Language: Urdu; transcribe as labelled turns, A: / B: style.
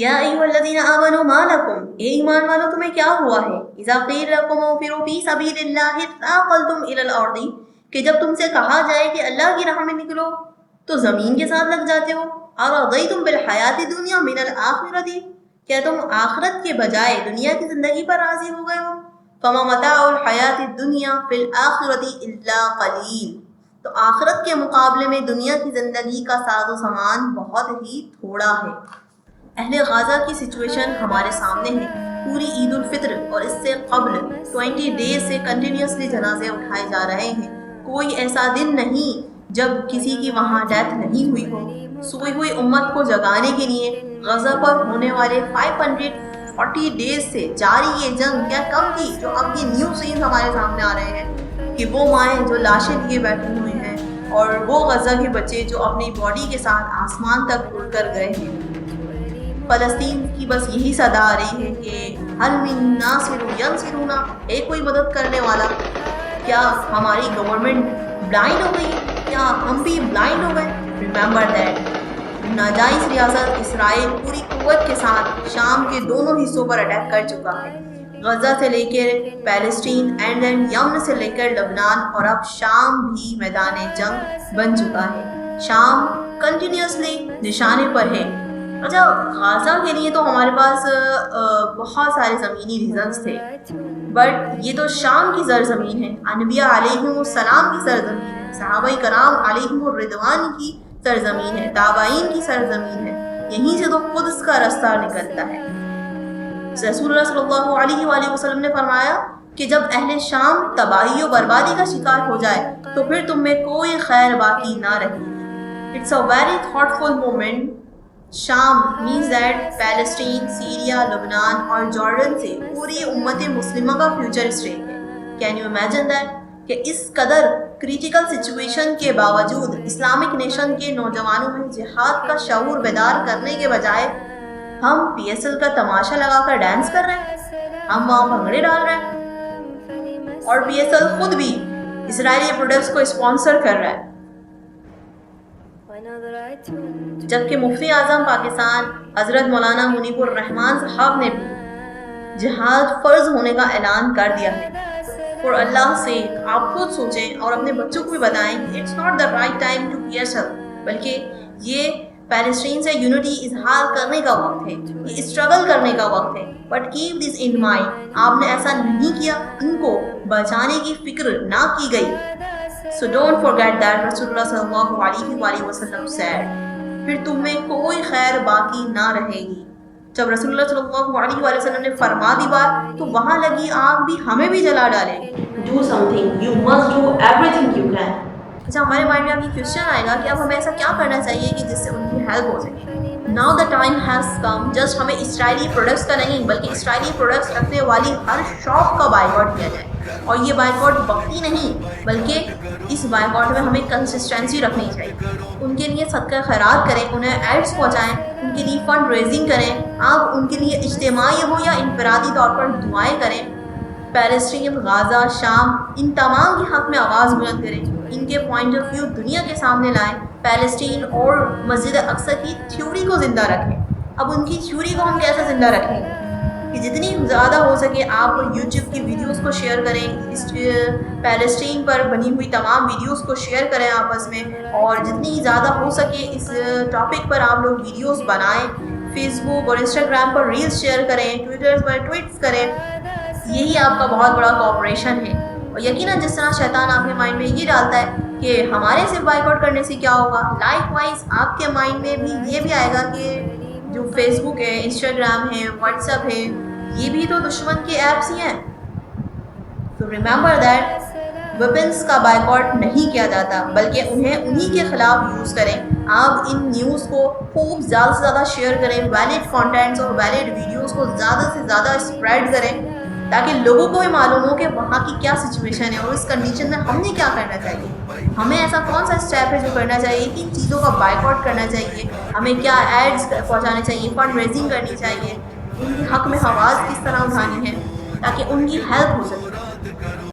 A: یا ایھا الذین آمنوا ما لکم، اے ایمان والو تمہیں کیا ہوا ہے، اذا قیل لکم انفروا فی سبیل اللہ اثاقلتم الی الارض، کہ جب تم سے کہا جائے کہ اللہ کی راہ میں نکلو تو زمین کے ساتھ لگ جاتے ہو. ارضیتم بالحیات الدنیا من الآخرۃ، کیا تم آخرت کے بجائے دنیا کی زندگی پر راضی ہو گئے ہو. فما متاع الحیات الدنیا فی الآخرۃ الا قلیل، تو آخرت کے مقابلے میں دنیا کی زندگی کا ساز و سامان بہت ہی تھوڑا ہے. اہل غازہ کی سچویشن ہمارے سامنے ہے. پوری عید الفطر اور اس سے قبل 20 ڈیز سے کنٹینیوسلی جنازے اٹھائے جا رہے ہیں. کوئی ایسا دن نہیں جب کسی کی وہاں ڈیتھ نہیں ہوئی ہو. سوئی ہوئی امت کو جگانے کے لیے غزہ پر ہونے والے 540 ڈیز سے جاری یہ جنگ کیا کم تھی، جو اب یہ نیو سینز ہمارے سامنے آ رہے ہیں کہ وہ مائیں جو لاشیں لیے بیٹھے ہوئے ہیں اور وہ غزہ کے بچے جو اپنی باڈی کے ساتھ آسمان تک اڑ کر گئے ہیں. فلسطین کی بس یہی صدا آ رہی ہے کہ ہل من ناصر ینصرنا، ایک کوئی مدد کرنے والا. کیا ہماری گورنمنٹ بلائنڈ ہو گئی؟ کیا ہم بھی بلائنڈ ہو گئے؟ ریممبر دیٹ ناجائز ریاست اسرائیل پوری قوت کے ساتھ شام کے دونوں حصوں پر اٹیک کر چکا ہے، غزہ سے لے کر پیلسٹین اینڈ دین یمن سے لے کر لبنان، اور اب شام بھی میدان جنگ بن چکا ہے. شام کنٹینیوسلی نشانے پر ہے. اچھا، غازہ کے لیے تو ہمارے پاس بہت سارے زمینی ریزنز تھے، بٹ یہ تو شام کی سرزمین ہے، انبیاء علیہم السلام کی سرزمین ہے، صحابہ کرام علیہم الرضوان کی سرزمین ہے، تابعین کی سرزمین ہے. یہیں سے تو قدس کا رستہ نکلتا ہے. رسول اللہ صلی اللہ علیہ وآلہ وسلم نے فرمایا کہ جب اہل شام تباہی و بربادی کا شکار ہو جائے تو پھر تم میں کوئی خیر باقی نہ رہے. It's a very thoughtful moment. شام means that پیلسٹین، سیریا، لبنان اور جارڈن سے پوری امت مسلمہ کا فیوچر اسٹیک ہے. کین یو امیجن دیٹ کہ اس قدر کریٹیکل سچویشن کے باوجود اسلامک نیشن کے نوجوانوں میں جہاد کا شعور بیدار کرنے کے بجائے ہم پی ایس ایل کا تماشا لگا کر ڈانس کر رہے ہیں، ہم وہاں بھنگڑے ڈال رہے ہیں، اور پی ایس ایل خود بھی اسرائیلی پروڈکٹس کو اسپانسر کر رہا ہے. جبکہ مفتی اعظم پاکستان حضرت مولانا منیب الرحمان صاحب نے بھی جہاد فرض ہونے کا اعلان کر دیا ہے. اور اللہ سے آپ خود سوچیں اور اپنے بچوں کو بھی بتائیں کہ it's not the right time to P S L, بلکہ یہ پیلسٹین سے یونٹی اظہار کرنے کا وقت ہے، یہ اسٹرگل کرنے کا وقت ہے. But keep this in mind, آپ نے ایسا نہیں کیا، ان کو بچانے کی فکر نہ کی گئی. So don't forget that رسول اللہ صلی اللہ علیہ وآلہ وسلم said، پھر تم میں کوئی خیر باقی نہ رہے گی. جب رسول اللہ صلی اللہ علیہ وآلہ وسلم نے فرما دی بات تو وہاں لگی آگ بھی ہمیں بھی جلا ڈالے. Do something، you must do everything you can. اچھا، ہمارے مائنڈ میں اب یہ کوشچن آئے گا کہ اب ہمیں ایسا کیا کرنا چاہیے کہ جس سے ان کی ہیلپ ہو سکے. Now the time has come، just ہمیں اسرائیلی پروڈکٹس کا نہیں بلکہ اسرائیلی پروڈکٹس رکھنے والی ہر شاپ کا بائیکاٹ کیا جائے. اور یہ بائیکاٹ وقتی نہیں بلکہ اس بائیکاٹ میں ہمیں کنسسٹنسی رکھنی چاہیے. ان کے لیے صدقہ خیرات کریں، انہیں ایڈس پہنچائیں، ان کے لیے فنڈ ریزنگ کریں. آپ ان کے لیے اجتماعی ہو یا انفرادی طور پر دعائیں کریں. پیلسٹین، غازہ، شام، ان تمام کے حق میں آواز بلند کریں، ان کے پوائنٹ آف ویو دنیا کے سامنے لائیں. پیلسٹین اور مسجد اقصی کی تھیوری کو زندہ رکھیں. اب ان کی تھیوری کو ہم کیسے زندہ رکھیں گے کہ جتنی زیادہ ہو سکے آپ یوٹیوب کی ویڈیوز کو شیئر کریں، اس پیلسٹین پر بنی ہوئی تمام ویڈیوز کو شیئر کریں آپس میں، اور جتنی زیادہ ہو سکے اس ٹاپک پر آپ لوگ ویڈیوز بنائیں. فیس بک اور انسٹاگرام پر ریلز شیئر کریں، ٹویٹر پر ٹویٹس کریں. یہی آپ کا بہت بڑا کوآپریشن ہے. اور یقیناً جس طرح شیطان آپ کے مائنڈ میں یہ ڈالتا ہے کہ ہمارے صرف بائیک آؤٹ کرنے سے کیا ہوگا، لائک وائز آپ کے مائنڈ میں بھی یہ بھی آئے گا کہ جو فیس بک ہے، انسٹاگرام ہے، واٹس ایپ ہے، یہ بھی تو دشمن کے ایپس ہی ہیں. تو ریممبر دیٹ ویپنس کا بائیکاٹ نہیں کیا جاتا بلکہ انہیں انہی کے خلاف یوز کریں. آپ ان نیوز کو خوب زیادہ سے زیادہ شیئر کریں، ویلڈ کانٹینٹس اور ویلڈ ویڈیوز کو زیادہ سے زیادہ اسپریڈ کریں تاکہ لوگوں کو بھی معلوم ہو کہ وہاں کی کیا سچویشن ہے اور اس کنڈیشن میں ہم نے کیا کرنا چاہیے. ہمیں ایسا کون سا اسٹیپ ہے جو کرنا چاہیے، کن چیزوں کا بائیک آؤٹ کرنا چاہیے، ہمیں کیا ایڈز پہنچانے چاہیے، فنڈ ریزنگ کرنی چاہیے، ان کے حق میں آواز کس طرح اٹھانی ہے تاکہ ان کی ہیلپ ہو سکے.